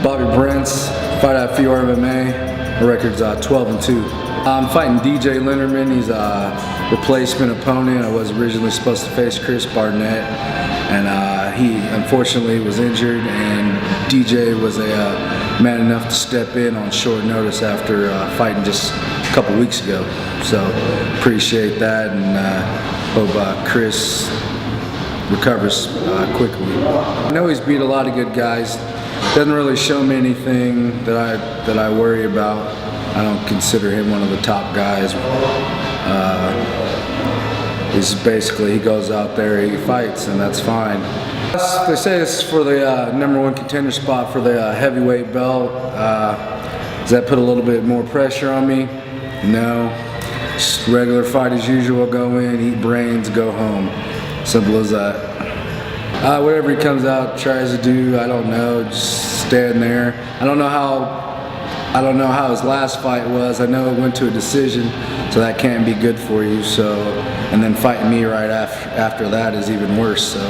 Bobby Brents, fight out FUR MMA. My record's 12-2. I'm fighting DJ Linderman. He's a replacement opponent. I was originally supposed to face Chris Barnett, and he unfortunately was injured, and DJ was a man enough to step in on short notice after fighting just a couple weeks ago. So appreciate that, and hope Chris recovers quickly. I know he's beat a lot of good guys. Doesn't really show me anything that I worry about. I don't consider him one of the top guys. He's basically, he goes out there, he fights, and that's fine. They say this is for the #1 contender spot for the heavyweight belt. Does that put a little bit more pressure on me? No. Just regular fight as usual. Go in, eat brains, go home. Simple as that. Whatever he comes out, tries to do, I don't know, just stand there. I don't know how his last fight was. I know it went to a decision, so that can't be good for you. So, and then fighting me right after that is even worse. So,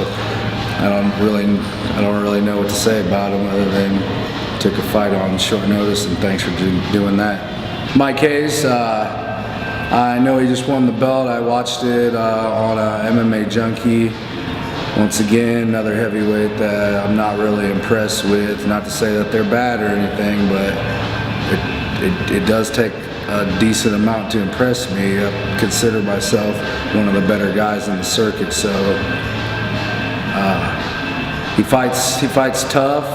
I don't really know what to say about him other than took a fight on short notice, and thanks for doing that. My case, I know he just won the belt. I watched it on MMA Junkie. Once again, another heavyweight that I'm not really impressed with. Not to say that they're bad or anything, but it does take a decent amount to impress me. I consider myself one of the better guys in the circuit. So he fights tough,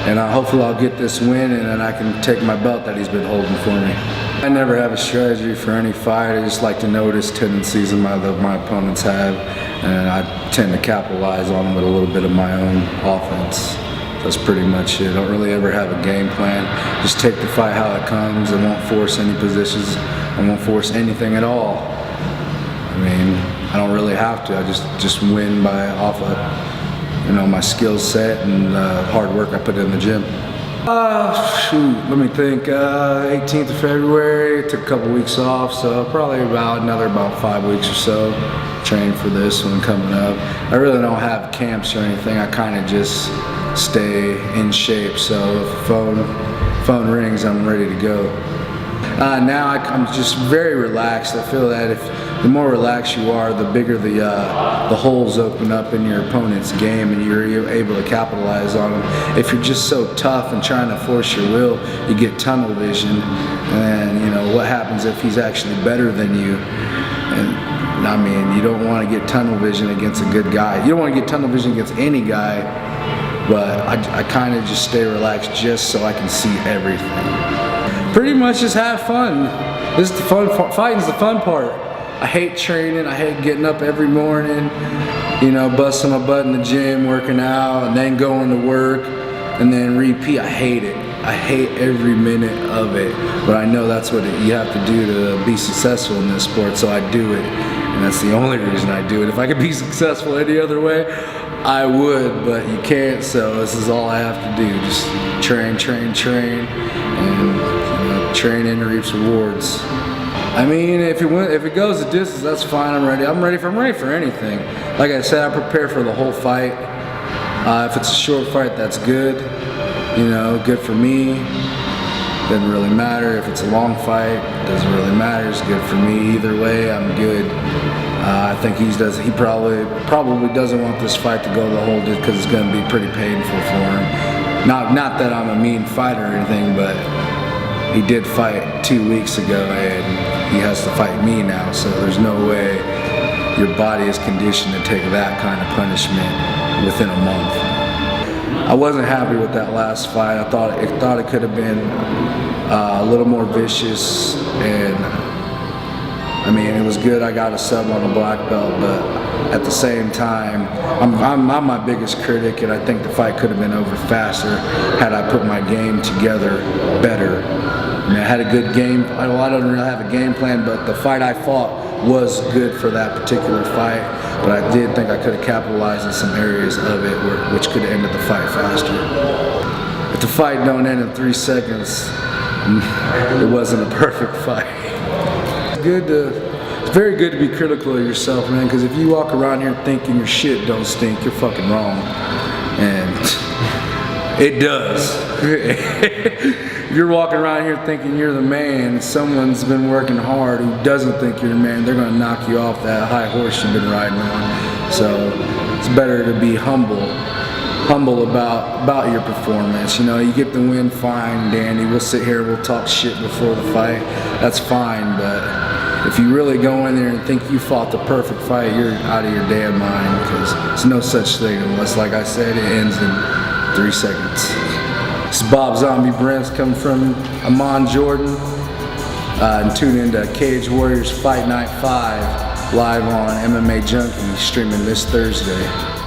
and hopefully I'll get this win, and then I can take my belt that he's been holding for me. I never have a strategy for any fight. I just like to notice tendencies my opponents have, and I tend to capitalize on them with a little bit of my own offense. That's pretty much it. I don't really ever have a game plan. Just take the fight how it comes. I won't force any positions. I won't force anything at all. I mean, I don't really have to. I just win off of my skill set and hard work I put in the gym. Let me think. 18th of February. Took a couple weeks off, so probably another 5 weeks or so training for this one coming up. I really don't have camps or anything. I kind of just stay in shape. So if the phone rings, I'm ready to go. Now I'm just very relaxed. I feel that the more relaxed you are, the bigger the holes open up in your opponent's game, and you're able to capitalize on them. If you're just so tough and trying to force your will, you get tunnel vision, and what happens if he's actually better than you? And I mean, you don't want to get tunnel vision against a good guy. You don't want to get tunnel vision against any guy, but I kind of just stay relaxed just so I can see everything. Pretty much just have fun. This is the fun part. Fighting's the fun part. I hate training. I hate getting up every morning, busting my butt in the gym, working out, and then going to work, and then repeat. I hate it. I hate every minute of it. But I know that's what you have to do to be successful in this sport, so I do it. And that's the only reason I do it. If I could be successful any other way, I would, but you can't, so this is all I have to do. Just train, and training reaps rewards. I mean, if it goes the distance, that's fine. I'm ready. I'm ready for anything. Like I said, I prepare for the whole fight. If it's a short fight, that's good. Good for me. Doesn't really matter. If it's a long fight, doesn't really matter. It's good for me. Either way, I'm good. I think he probably doesn't want this fight to go the whole distance because it's going to be pretty painful for him. Not that I'm a mean fighter or anything, but he did fight 2 weeks ago, and he has to fight me now. So there's no way your body is conditioned to take that kind of punishment within a month. I wasn't happy with that last fight. I thought it could have been a little more vicious, and I mean, it was good I got a sub on a black belt, but at the same time, I'm my biggest critic, and I think the fight could have been over faster had I put my game together better. I mean, I had a good game. I don't really have a game plan, but the fight I fought was good for that particular fight. But I did think I could have capitalized in some areas of it which could have ended the fight faster. If the fight don't end in 3 seconds, it wasn't a perfect fight. It's very good to be critical of yourself, man, because if you walk around here thinking your shit don't stink, you're fucking wrong. And It does. If you're walking around here thinking you're the man, someone's been working hard who doesn't think you're the man, they're going to knock you off that high horse you've been riding on. So it's better to be humble about your performance. You know, you get the win, fine, dandy. We'll sit here, we'll talk shit before the fight. That's fine, but if you really go in there and think you fought the perfect fight, you're out of your damn mind, because there's no such thing unless, like I said, it ends in 3 seconds. This is Bob Zombie Brents coming from Amman, Jordan. And tune into Cage Warriors Fight Night 5 live on MMA Junkie, streaming this Thursday.